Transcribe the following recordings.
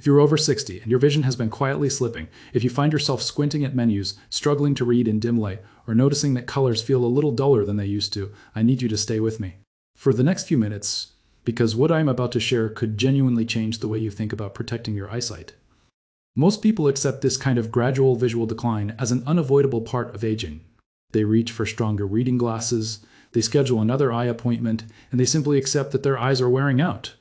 If you're over 60 and your vision has been quietly slipping, if you find yourself squinting at menus, struggling to read in dim light, or noticing that colors feel a little duller than they used to, I need you to stay with me for the next few minutes, because what I'm about to share could genuinely change the way you think about protecting your eyesight. Most people accept this kind of gradual visual decline as an unavoidable part of aging. They reach for stronger reading glasses, they schedule another eye appointment, and they simply accept that their eyes are wearing out.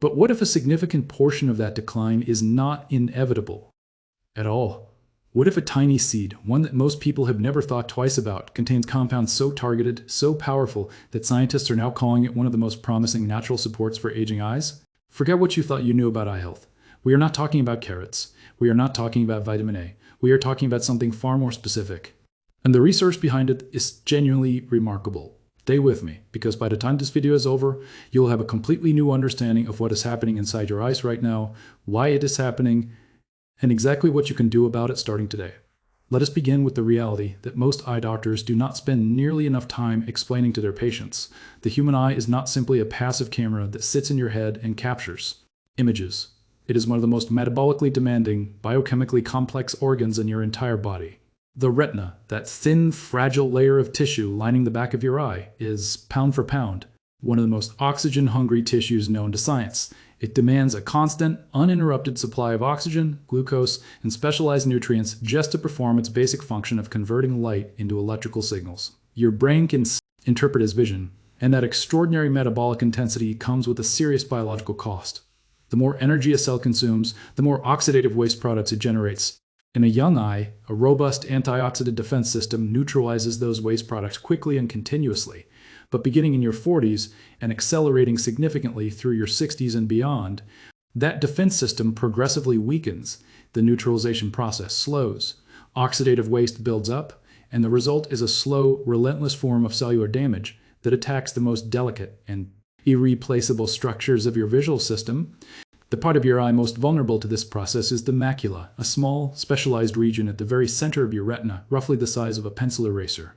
But what if a significant portion of that decline is not inevitable at all? What if a tiny seed, one that most people have never thought twice about, contains compounds so targeted, so powerful, that scientists are now calling it one of the most promising natural supports for aging eyes? Forget what you thought you knew about eye health. We are not talking about carrots. We are not talking about vitamin A. We are talking about something far more specific. And the research behind it is genuinely remarkable. Stay with me, because by the time this video is over, you'll have a completely new understanding of what is happening inside your eyes right now, why it is happening, and exactly what you can do about it starting today. Let us begin with the reality that most eye doctors do not spend nearly enough time explaining to their patients. The human eye is not simply a passive camera that sits in your head and captures images. It is one of the most metabolically demanding, biochemically complex organs in your entire body. The retina, that thin, fragile layer of tissue lining the back of your eye, is, pound for pound, one of the most oxygen-hungry tissues known to science. It demands a constant, uninterrupted supply of oxygen, glucose, and specialized nutrients just to perform its basic function of converting light into electrical signals. Your brain can interpret as vision, and that extraordinary metabolic intensity comes with a serious biological cost. The more energy a cell consumes, the more oxidative waste products it generates. In a young eye, a robust antioxidant defense system neutralizes those waste products quickly and continuously. But beginning in your 40s and accelerating significantly through your 60s and beyond, that defense system progressively weakens, the neutralization process slows, oxidative waste builds up, and the result is a slow, relentless form of cellular damage that attacks the most delicate and irreplaceable structures of your visual system. The part of your eye most vulnerable to this process is the macula, a small, specialized region at the very center of your retina, roughly the size of a pencil eraser.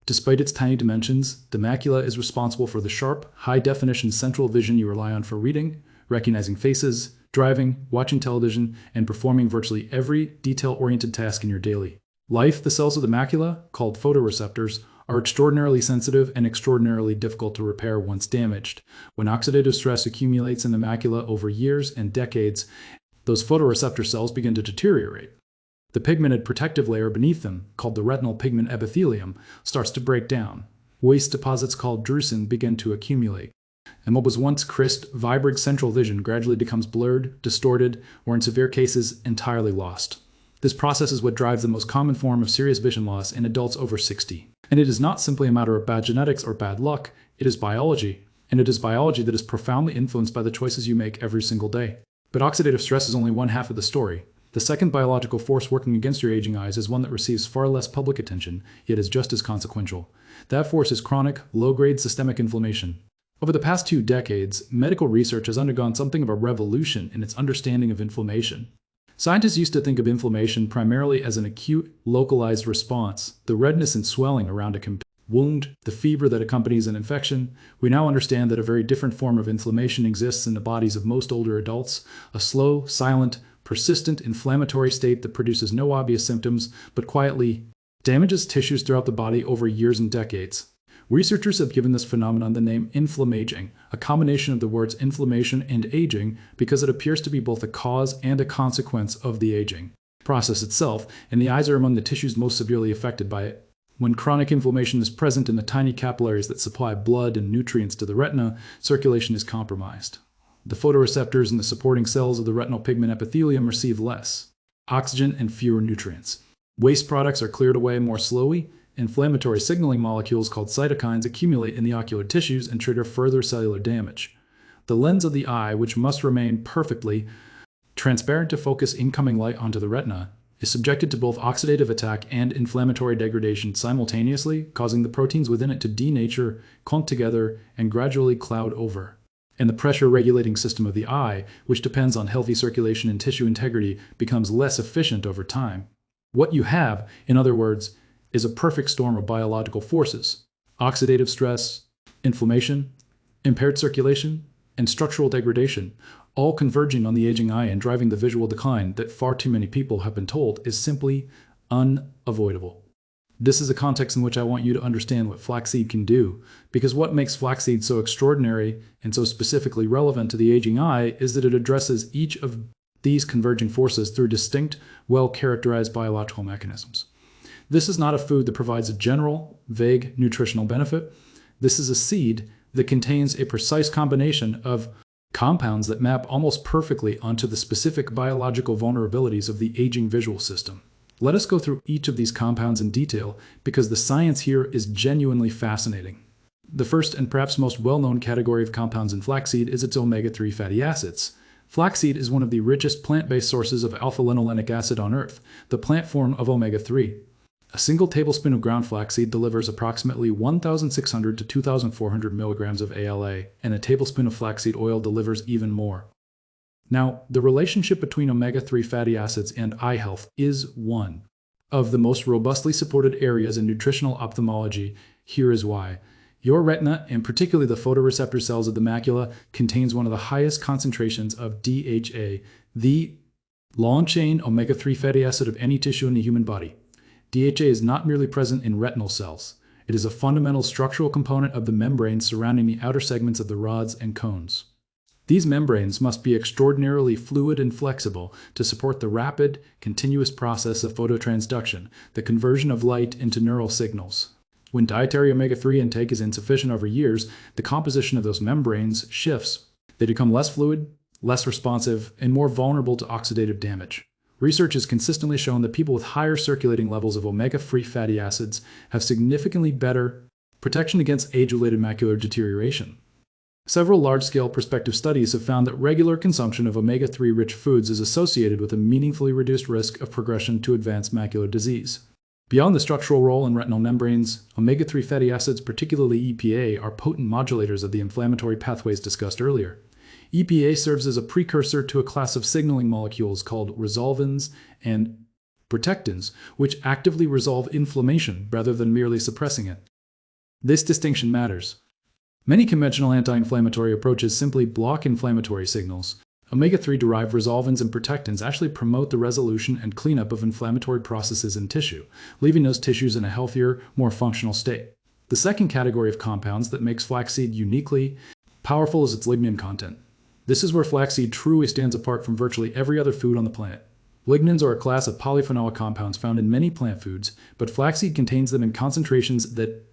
Despite its tiny dimensions, the macula is responsible for the sharp, high-definition central vision you rely on for reading, recognizing faces, driving, watching television, and performing virtually every detail-oriented task in your daily life. The cells of the macula, called photoreceptors, are extraordinarily sensitive and extraordinarily difficult to repair once damaged. When oxidative stress accumulates in the macula over years and decades, those photoreceptor cells begin to deteriorate. The pigmented protective layer beneath them, called the retinal pigment epithelium, starts to break down. Waste deposits called drusen begin to accumulate. And what was once crisp, vibrant central vision gradually becomes blurred, distorted, or in severe cases, entirely lost. This process is what drives the most common form of serious vision loss in adults over 60. And it is not simply a matter of bad genetics or bad luck, it is biology. And it is biology that is profoundly influenced by the choices you make every single day. But oxidative stress is only one half of the story. The second biological force working against your aging eyes is one that receives far less public attention, yet is just as consequential. That force is chronic, low-grade systemic inflammation. Over the past 2 decades, medical research has undergone something of a revolution in its understanding of inflammation. Scientists used to think of inflammation primarily as an acute, localized response, the redness and swelling around a wound, the fever that accompanies an infection. We now understand that a very different form of inflammation exists in the bodies of most older adults, a slow, silent, persistent inflammatory state that produces no obvious symptoms, but quietly damages tissues throughout the body over years and decades. Researchers have given this phenomenon the name inflammaging, a combination of the words inflammation and aging, because it appears to be both a cause and a consequence of the aging process itself, and the eyes are among the tissues most severely affected by it. When chronic inflammation is present in the tiny capillaries that supply blood and nutrients to the retina, circulation is compromised. The photoreceptors and the supporting cells of the retinal pigment epithelium receive less oxygen and fewer nutrients. Waste products are cleared away more slowly. Inflammatory signaling molecules called cytokines accumulate in the ocular tissues and trigger further cellular damage. The lens of the eye, which must remain perfectly transparent to focus incoming light onto the retina, is subjected to both oxidative attack and inflammatory degradation simultaneously, causing the proteins within it to denature, clump together, and gradually cloud over. And the pressure-regulating system of the eye, which depends on healthy circulation and tissue integrity, becomes less efficient over time. What you have, in other words, is a perfect storm of biological forces: oxidative stress, inflammation, impaired circulation, and structural degradation, all converging on the aging eye and driving the visual decline that far too many people have been told is simply unavoidable. This is a context in which I want you to understand what flaxseed can do, because what makes flaxseed so extraordinary and so specifically relevant to the aging eye is that it addresses each of these converging forces through distinct, well-characterized biological mechanisms. This is not a food that provides a general, vague nutritional benefit. This is a seed that contains a precise combination of compounds that map almost perfectly onto the specific biological vulnerabilities of the aging visual system. Let us go through each of these compounds in detail because the science here is genuinely fascinating. The first and perhaps most well-known category of compounds in flaxseed is its omega-3 fatty acids. Flaxseed is one of the richest plant-based sources of alpha-linolenic acid on Earth, the plant form of omega-3. A single tablespoon of ground flaxseed delivers approximately 1,600 to 2,400 milligrams of ALA, and a tablespoon of flaxseed oil delivers even more. Now, the relationship between omega-3 fatty acids and eye health is one of the most robustly supported areas in nutritional ophthalmology. Here is why. Your retina, and particularly the photoreceptor cells of the macula, contains one of the highest concentrations of DHA, the long-chain omega-3 fatty acid of any tissue in the human body. DHA is not merely present in retinal cells. It is a fundamental structural component of the membranes surrounding the outer segments of the rods and cones. These membranes must be extraordinarily fluid and flexible to support the rapid, continuous process of phototransduction, the conversion of light into neural signals. When dietary omega-3 intake is insufficient over years, the composition of those membranes shifts. They become less fluid, less responsive, and more vulnerable to oxidative damage. Research has consistently shown that people with higher circulating levels of omega-3 fatty acids have significantly better protection against age-related macular deterioration. Several large-scale prospective studies have found that regular consumption of omega-3-rich foods is associated with a meaningfully reduced risk of progression to advanced macular disease. Beyond the structural role in retinal membranes, omega-3 fatty acids, particularly EPA, are potent modulators of the inflammatory pathways discussed earlier. EPA serves as a precursor to a class of signaling molecules called resolvins and protectins, which actively resolve inflammation rather than merely suppressing it. This distinction matters. Many conventional anti-inflammatory approaches simply block inflammatory signals. Omega-3-derived resolvins and protectins actually promote the resolution and cleanup of inflammatory processes in tissue, leaving those tissues in a healthier, more functional state. The second category of compounds that makes flaxseed uniquely powerful is its lignan content. This is where flaxseed truly stands apart from virtually every other food on the planet. Lignans are a class of polyphenolic compounds found in many plant foods, but flaxseed contains them in concentrations that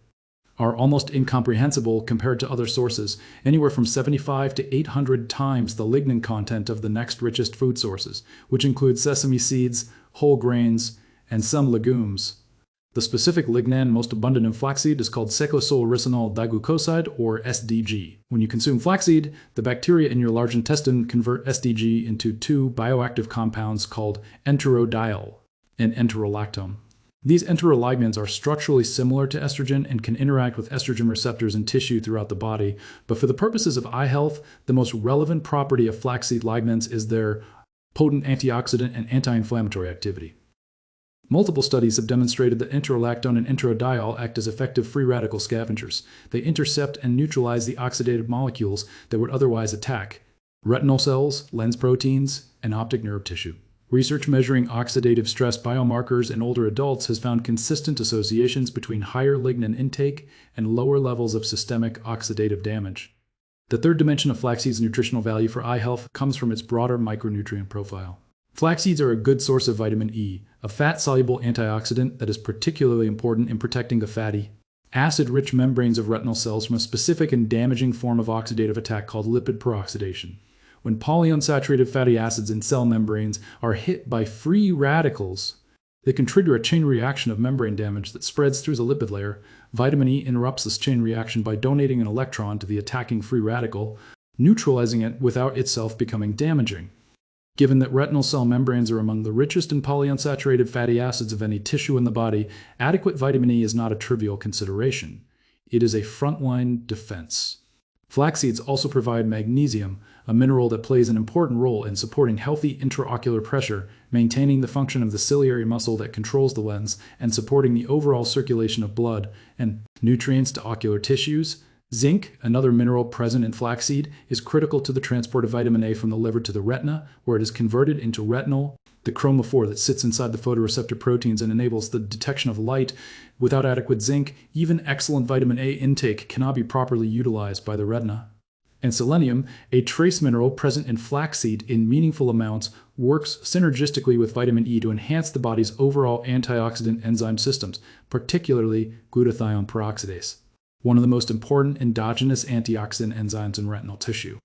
are almost incomprehensible compared to other sources, anywhere from 75 to 800 times the lignan content of the next richest food sources, which include sesame seeds, whole grains, and some legumes. The specific lignan most abundant in flaxseed is called seicosol-ricinyl diglucoside, or SDG. When you consume flaxseed, the bacteria in your large intestine convert SDG into two bioactive compounds called enterodiol and enterolactone. These enterolignans are structurally similar to estrogen and can interact with estrogen receptors in tissue throughout the body, but for the purposes of eye health, the most relevant property of flaxseed lignans is their potent antioxidant and anti-inflammatory activity. Multiple studies have demonstrated that enterolactone and enterodiol act as effective free radical scavengers. They intercept and neutralize the oxidative molecules that would otherwise attack retinal cells, lens proteins, and optic nerve tissue. Research measuring oxidative stress biomarkers in older adults has found consistent associations between higher lignan intake and lower levels of systemic oxidative damage. The third dimension of flaxseed's nutritional value for eye health comes from its broader micronutrient profile. Flax seeds are a good source of vitamin E, a fat-soluble antioxidant that is particularly important in protecting the fatty, acid-rich membranes of retinal cells from a specific and damaging form of oxidative attack called lipid peroxidation. When polyunsaturated fatty acids in cell membranes are hit by free radicals, they can trigger a chain reaction of membrane damage that spreads through the lipid layer. Vitamin E interrupts this chain reaction by donating an electron to the attacking free radical, neutralizing it without itself becoming damaging. Given that retinal cell membranes are among the richest in polyunsaturated fatty acids of any tissue in the body, adequate vitamin E is not a trivial consideration. It is a frontline defense. Flax seeds also provide magnesium, a mineral that plays an important role in supporting healthy intraocular pressure, maintaining the function of the ciliary muscle that controls the lens, and supporting the overall circulation of blood and nutrients to ocular tissues, Zinc, another mineral present in flaxseed, is critical to the transport of vitamin A from the liver to the retina, where it is converted into retinol, the chromophore that sits inside the photoreceptor proteins and enables the detection of light. Without adequate zinc, even excellent vitamin A intake cannot be properly utilized by the retina. And selenium, a trace mineral present in flaxseed in meaningful amounts, works synergistically with vitamin E to enhance the body's overall antioxidant enzyme systems, particularly glutathione peroxidase, one of the most important endogenous antioxidant enzymes in retinal tissue.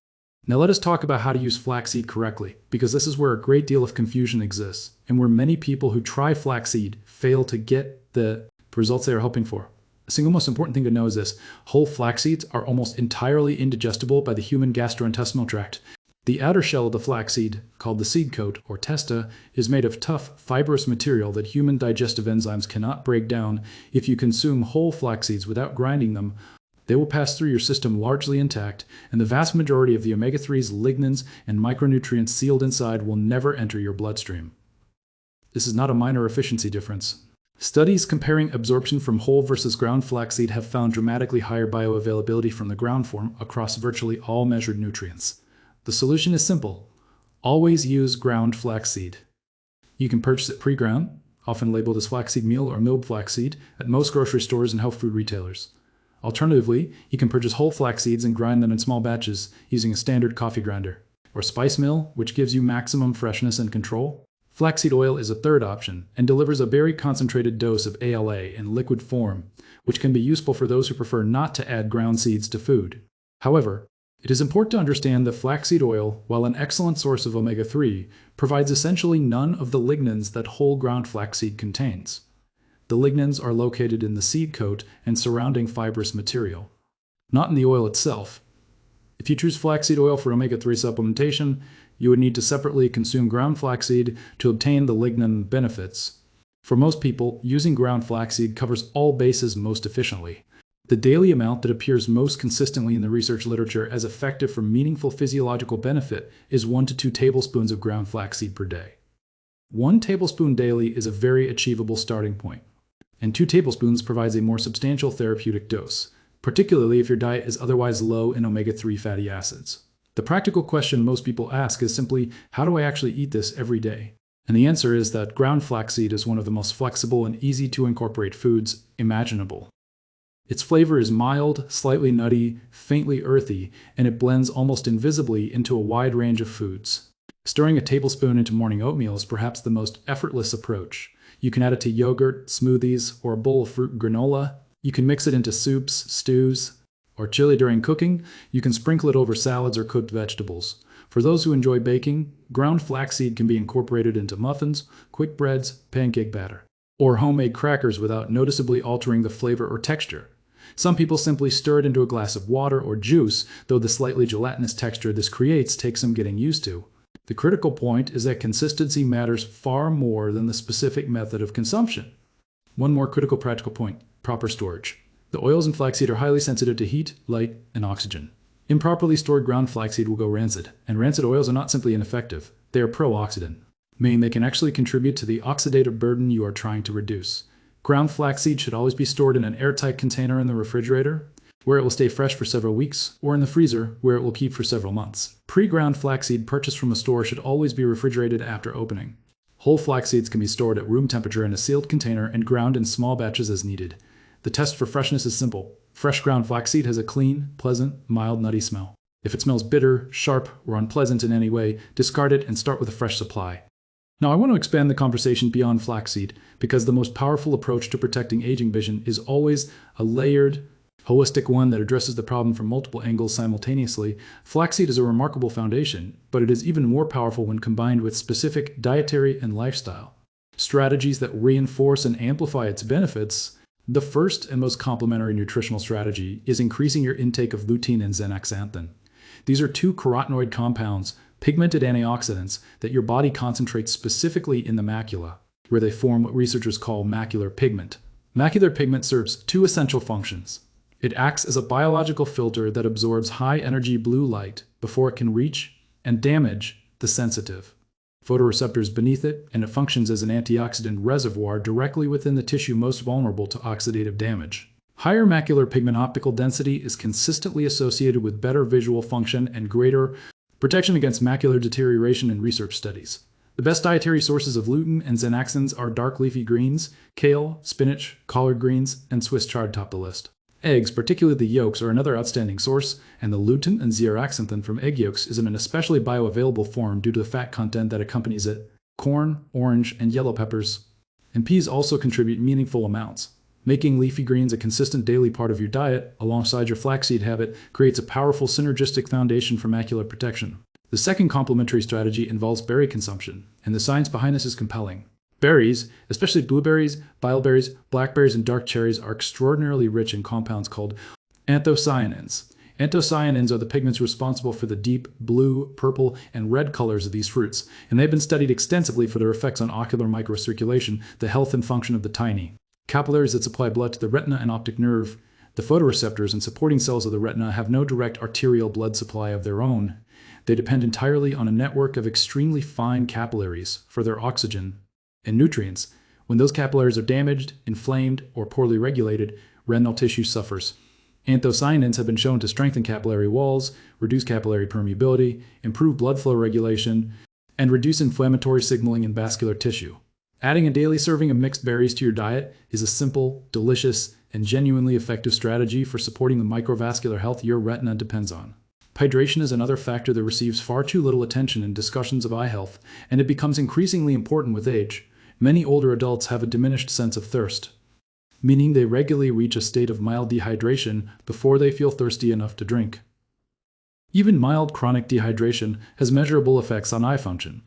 Now let us talk about how to use flaxseed correctly, because this is where a great deal of confusion exists, and where many people who try flaxseed fail to get the results they are hoping for. The single most important thing to know is this: whole flax seeds are almost entirely indigestible by the human gastrointestinal tract. The outer shell of the flaxseed, called the seed coat, or testa, is made of tough, fibrous material that human digestive enzymes cannot break down. If you consume whole flax seeds without grinding them, they will pass through your system largely intact, and the vast majority of the omega-3s, lignans, and micronutrients sealed inside will never enter your bloodstream. This is not a minor efficiency difference. Studies comparing absorption from whole versus ground flaxseed have found dramatically higher bioavailability from the ground form across virtually all measured nutrients. The solution is simple: always use ground flaxseed. You can purchase it pre-ground, often labeled as flaxseed meal or milled flaxseed, at most grocery stores and health food retailers. Alternatively, you can purchase whole flax seeds and grind them in small batches using a standard coffee grinder, or spice mill, which gives you maximum freshness and control. Flaxseed oil is a third option and delivers a very concentrated dose of ALA in liquid form, which can be useful for those who prefer not to add ground seeds to food. However, it is important to understand that flaxseed oil, while an excellent source of omega-3, provides essentially none of the lignans that whole ground flaxseed contains. The lignans are located in the seed coat and surrounding fibrous material, not in the oil itself. If you choose flaxseed oil for omega-3 supplementation, you would need to separately consume ground flaxseed to obtain the lignan benefits. For most people, using ground flaxseed covers all bases most efficiently. The daily amount that appears most consistently in the research literature as effective for meaningful physiological benefit is 1 to 2 tablespoons of ground flaxseed per day. 1 tablespoon daily is a very achievable starting point, and 2 tablespoons provides a more substantial therapeutic dose, particularly if your diet is otherwise low in omega-3 fatty acids. The practical question most people ask is simply, how do I actually eat this every day? And the answer is that ground flaxseed is one of the most flexible and easy to incorporate foods imaginable. Its flavor is mild, slightly nutty, faintly earthy, and it blends almost invisibly into a wide range of foods. Stirring a tablespoon into morning oatmeal is perhaps the most effortless approach. You can add it to yogurt, smoothies, or a bowl of fruit granola. You can mix it into soups, stews, or chili during cooking. You can sprinkle it over salads or cooked vegetables. For those who enjoy baking, ground flaxseed can be incorporated into muffins, quick breads, pancake batter, or homemade crackers without noticeably altering the flavor or texture. Some people simply stir it into a glass of water or juice, though the slightly gelatinous texture this creates takes some getting used to. The critical point is that consistency matters far more than the specific method of consumption. One more critical practical point: proper storage. The oils in flaxseed are highly sensitive to heat, light, and oxygen. Improperly stored ground flaxseed will go rancid, and rancid oils are not simply ineffective, they are pro-oxidant, meaning they can actually contribute to the oxidative burden you are trying to reduce. Ground flaxseed should always be stored in an airtight container in the refrigerator, where it will stay fresh for several weeks, or in the freezer, where it will keep for several months. Pre-ground flaxseed purchased from a store should always be refrigerated after opening. Whole flax seeds can be stored at room temperature in a sealed container and ground in small batches as needed. The test for freshness is simple. Fresh ground flaxseed has a clean, pleasant, mild, nutty smell. If it smells bitter, sharp, or unpleasant in any way, discard it and start with a fresh supply. Now I want to expand the conversation beyond flaxseed, because the most powerful approach to protecting aging vision is always a layered, holistic one that addresses the problem from multiple angles simultaneously. Flaxseed is a remarkable foundation, but it is even more powerful when combined with specific dietary and lifestyle strategies that reinforce and amplify its benefits. The first and most complementary nutritional strategy is increasing your intake of lutein and zenaxanthin. These are 2 carotenoid compounds, pigmented antioxidants, that your body concentrates specifically in the macula, where they form what researchers call macular pigment. Macular pigment serves 2 essential functions. It acts as a biological filter that absorbs high-energy blue light before it can reach and damage the sensitive photoreceptors beneath it, and it functions as an antioxidant reservoir directly within the tissue most vulnerable to oxidative damage. Higher macular pigment optical density is consistently associated with better visual function and greater protection against macular deterioration in research studies. The best dietary sources of lutein and zeaxanthins are dark leafy greens, kale, spinach, collard greens, and Swiss chard top the list. Eggs, particularly the yolks, are another outstanding source, and the lutein and zeaxanthin from egg yolks is in an especially bioavailable form due to the fat content that accompanies it. Corn, orange, and yellow peppers and peas also contribute meaningful amounts. Making leafy greens a consistent daily part of your diet, alongside your flaxseed habit, creates a powerful synergistic foundation for macular protection. The second complementary strategy involves berry consumption, and the science behind this is compelling. Berries, especially blueberries, bilberries, blackberries, and dark cherries, are extraordinarily rich in compounds called anthocyanins. Anthocyanins are the pigments responsible for the deep blue, purple, and red colors of these fruits, and they've been studied extensively for their effects on ocular microcirculation, the health and function of the tiny capillaries that supply blood to the retina and optic nerve. The photoreceptors and supporting cells of the retina have no direct arterial blood supply of their own. They depend entirely on a network of extremely fine capillaries for their oxygen and nutrients. When those capillaries are damaged, inflamed, or poorly regulated, retinal tissue suffers. Anthocyanins have been shown to strengthen capillary walls, reduce capillary permeability, improve blood flow regulation, and reduce inflammatory signaling in vascular tissue. Adding a daily serving of mixed berries to your diet is a simple, delicious, and genuinely effective strategy for supporting the microvascular health your retina depends on. Hydration is another factor that receives far too little attention in discussions of eye health, and it becomes increasingly important with age. Many older adults have a diminished sense of thirst, meaning they regularly reach a state of mild dehydration before they feel thirsty enough to drink. Even mild chronic dehydration has measurable effects on eye function.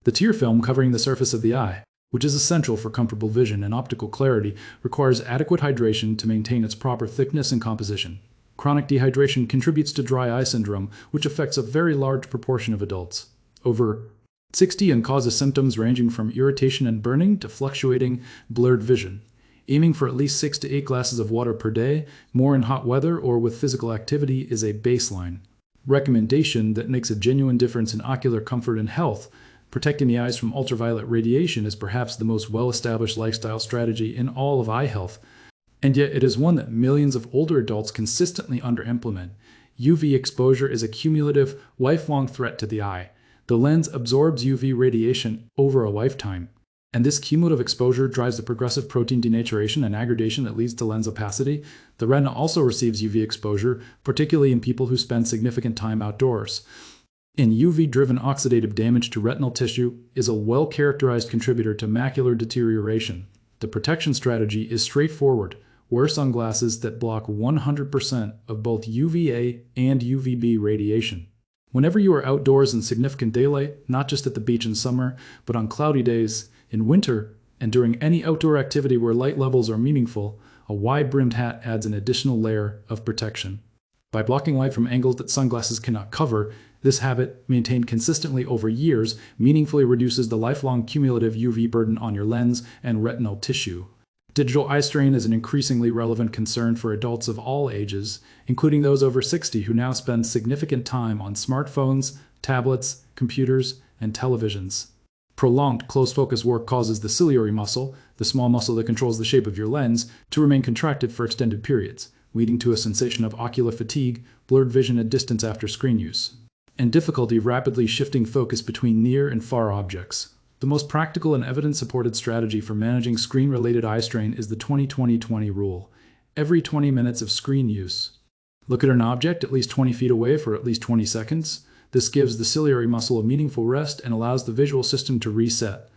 The tear film covering the surface of the eye, which is essential for comfortable vision and optical clarity, requires adequate hydration to maintain its proper thickness and composition. Chronic dehydration contributes to dry eye syndrome, which affects a very large proportion of adults, over 60, and causes symptoms ranging from irritation and burning to fluctuating blurred vision. Aiming for at least 6 to 8 glasses of water per day, more in hot weather or with physical activity, is a baseline recommendation that makes a genuine difference in ocular comfort and health. Protecting the eyes from ultraviolet radiation is perhaps the most well-established lifestyle strategy in all of eye health, and yet it is one that millions of older adults consistently underimplement. UV exposure is a cumulative, lifelong threat to the eye. The lens absorbs UV radiation over a lifetime, and this cumulative exposure drives the progressive protein denaturation and aggradation that leads to lens opacity. The retina also receives UV exposure, particularly in people who spend significant time outdoors. And UV-driven oxidative damage to retinal tissue is a well-characterized contributor to macular deterioration. The protection strategy is straightforward. Wear sunglasses that block 100% of both UVA and UVB radiation. Whenever you are outdoors in significant daylight, not just at the beach in summer, but on cloudy days, in winter, and during any outdoor activity where light levels are meaningful, a wide-brimmed hat adds an additional layer of protection. By blocking light from angles that sunglasses cannot cover, this habit, maintained consistently over years, meaningfully reduces the lifelong cumulative UV burden on your lens and retinal tissue. Digital eye strain is an increasingly relevant concern for adults of all ages, including those over 60 who now spend significant time on smartphones, tablets, computers, and televisions. Prolonged close-focus work causes the ciliary muscle, the small muscle that controls the shape of your lens, to remain contracted for extended periods, leading to a sensation of ocular fatigue, blurred vision at distance after screen use, and difficulty rapidly shifting focus between near and far objects. The most practical and evidence-supported strategy for managing screen-related eye strain is the 20-20-20 rule. Every 20 minutes of screen use, look at an object at least 20 feet away for at least 20 seconds. This gives the ciliary muscle a meaningful rest and allows the visual system to reset,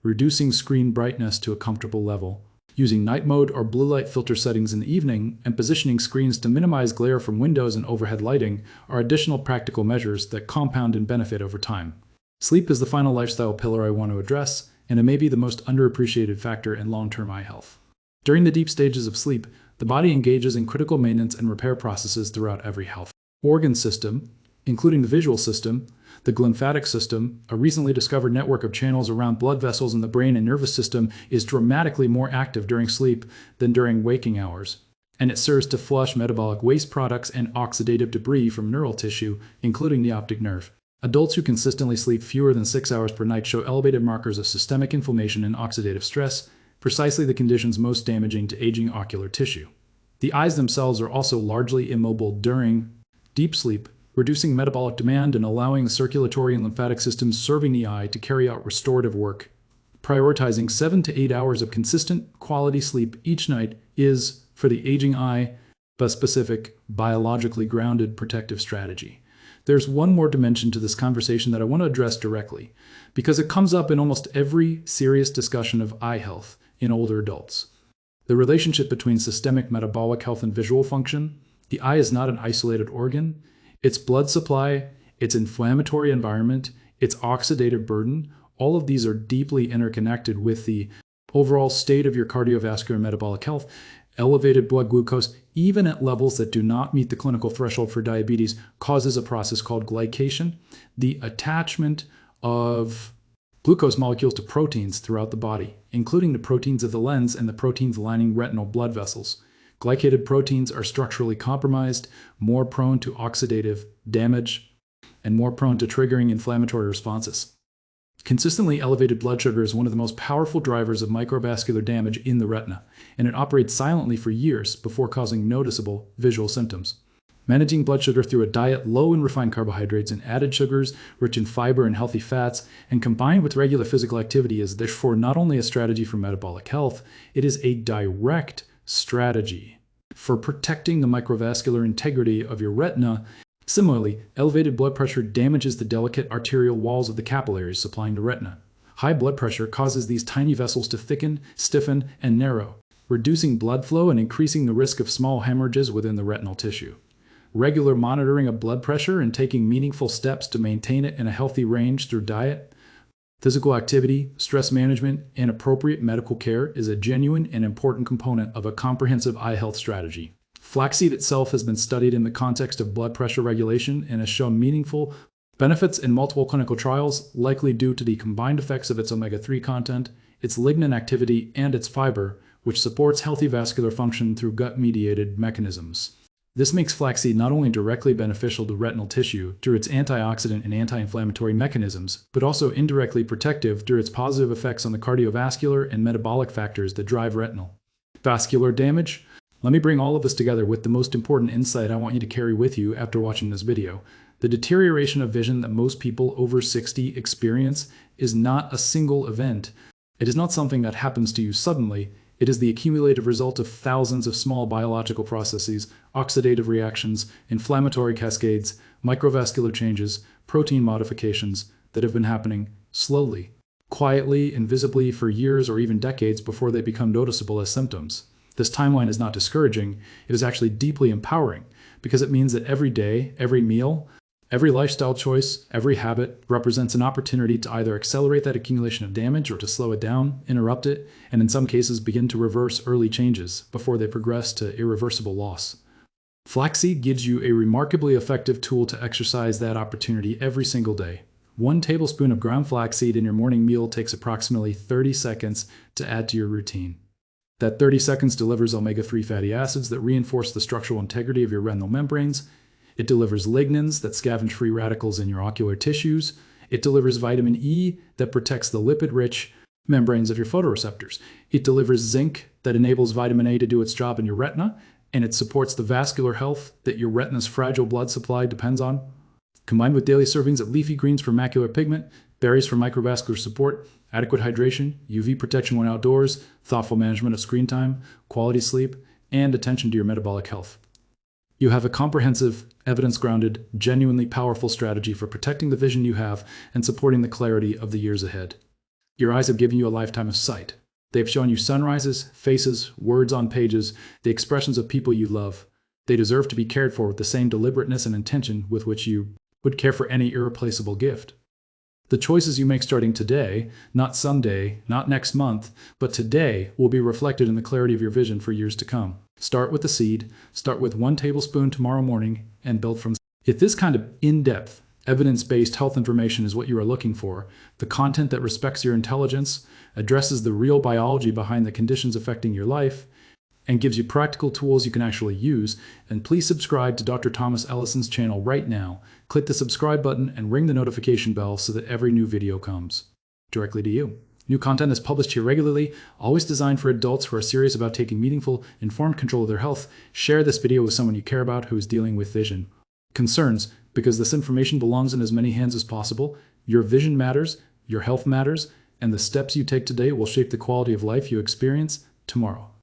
reducing screen brightness to a comfortable level. Using night mode or blue light filter settings in the evening and positioning screens to minimize glare from windows and overhead lighting are additional practical measures that compound in benefit over time. Sleep is the final lifestyle pillar I want to address, and it may be the most underappreciated factor in long-term eye health. During the deep stages of sleep, the body engages in critical maintenance and repair processes throughout every health organ system, including the visual system, the glymphatic system. A recently discovered network of channels around blood vessels in the brain and nervous system is dramatically more active during sleep than during waking hours, and it serves to flush metabolic waste products and oxidative debris from neural tissue, including the optic nerve. Adults who consistently sleep fewer than 6 hours per night show elevated markers of systemic inflammation and oxidative stress, precisely the conditions most damaging to aging ocular tissue. The eyes themselves are also largely immobile during deep sleep, reducing metabolic demand and allowing the circulatory and lymphatic systems serving the eye to carry out restorative work. Prioritizing 7 to 8 hours of consistent quality sleep each night is, for the aging eye, a specific, biologically grounded protective strategy. There's one more dimension to this conversation that I want to address directly, because it comes up in almost every serious discussion of eye health in older adults. The relationship between systemic metabolic health and visual function. The eye is not an isolated organ. Its blood supply, its inflammatory environment, its oxidative burden, all of these are deeply interconnected with the overall state of your cardiovascular and metabolic health. Elevated blood glucose, even at levels that do not meet the clinical threshold for diabetes, causes a process called glycation, the attachment of glucose molecules to proteins throughout the body, including the proteins of the lens and the proteins lining retinal blood vessels. Glycated proteins are structurally compromised, more prone to oxidative damage, and more prone to triggering inflammatory responses. Consistently elevated blood sugar is one of the most powerful drivers of microvascular damage in the retina, and it operates silently for years before causing noticeable visual symptoms. Managing blood sugar through a diet low in refined carbohydrates and added sugars, rich in fiber and healthy fats, and combined with regular physical activity is therefore not only a strategy for metabolic health, it is a direct strategy for protecting the microvascular integrity of your retina. Similarly, elevated blood pressure damages the delicate arterial walls of the capillaries supplying the retina. High blood pressure causes these tiny vessels to thicken, stiffen, and narrow, reducing blood flow and increasing the risk of small hemorrhages within the retinal tissue. Regular monitoring of blood pressure and taking meaningful steps to maintain it in a healthy range through diet, physical activity, stress management, and appropriate medical care is a genuine and important component of a comprehensive eye health strategy. Flaxseed itself has been studied in the context of blood pressure regulation and has shown meaningful benefits in multiple clinical trials, likely due to the combined effects of its omega-3 content, its lignin activity, and its fiber, which supports healthy vascular function through gut-mediated mechanisms. This makes flaxseed not only directly beneficial to retinal tissue through its antioxidant and anti-inflammatory mechanisms, but also indirectly protective through its positive effects on the cardiovascular and metabolic factors that drive retinal vascular damage. Let me bring all of this together with the most important insight I want you to carry with you after watching this video. The deterioration of vision that most people over 60 experience is not a single event. It is not something that happens to you suddenly. It is the accumulative result of thousands of small biological processes, oxidative reactions, inflammatory cascades, microvascular changes, protein modifications that have been happening slowly, quietly, and visibly for years or even decades before they become noticeable as symptoms. This timeline is not discouraging, it is actually deeply empowering, because it means that every day, every meal, every lifestyle choice, every habit represents an opportunity to either accelerate that accumulation of damage or to slow it down, interrupt it, and in some cases begin to reverse early changes before they progress to irreversible loss. Flaxseed gives you a remarkably effective tool to exercise that opportunity every single day. 1 tablespoon of ground flaxseed in your morning meal takes approximately 30 seconds to add to your routine. That 30 seconds delivers omega-3 fatty acids that reinforce the structural integrity of your retinal membranes. It delivers lignans that scavenge free radicals in your ocular tissues. It delivers vitamin E that protects the lipid-rich membranes of your photoreceptors. It delivers zinc that enables vitamin A to do its job in your retina, and it supports the vascular health that your retina's fragile blood supply depends on. Combined with daily servings of leafy greens for macular pigment, berries for microvascular support, adequate hydration, UV protection when outdoors, thoughtful management of screen time, quality sleep, and attention to your metabolic health. You have a comprehensive, evidence-grounded, genuinely powerful strategy for protecting the vision you have and supporting the clarity of the years ahead. Your eyes have given you a lifetime of sight. They've shown you sunrises, faces, words on pages, the expressions of people you love. They deserve to be cared for with the same deliberateness and intention with which you would care for any irreplaceable gift. The choices you make starting today, not someday, not next month, but today, will be reflected in the clarity of your vision for years to come. Start with the seed, start with 1 tablespoon tomorrow morning, and build from. If this kind of in-depth, evidence-based health information is what you are looking for, the content that respects your intelligence, addresses the real biology behind the conditions affecting your life, and gives you practical tools you can actually use, and please subscribe to Dr. Thomas Ellison's channel right now. Click the subscribe button and ring the notification bell so that every new video comes directly to you. New content is published here regularly, always designed for adults who are serious about taking meaningful, informed control of their health. Share this video with someone you care about who is dealing with vision concerns, because this information belongs in as many hands as possible. Your vision matters, your health matters, and the steps you take today will shape the quality of life you experience tomorrow.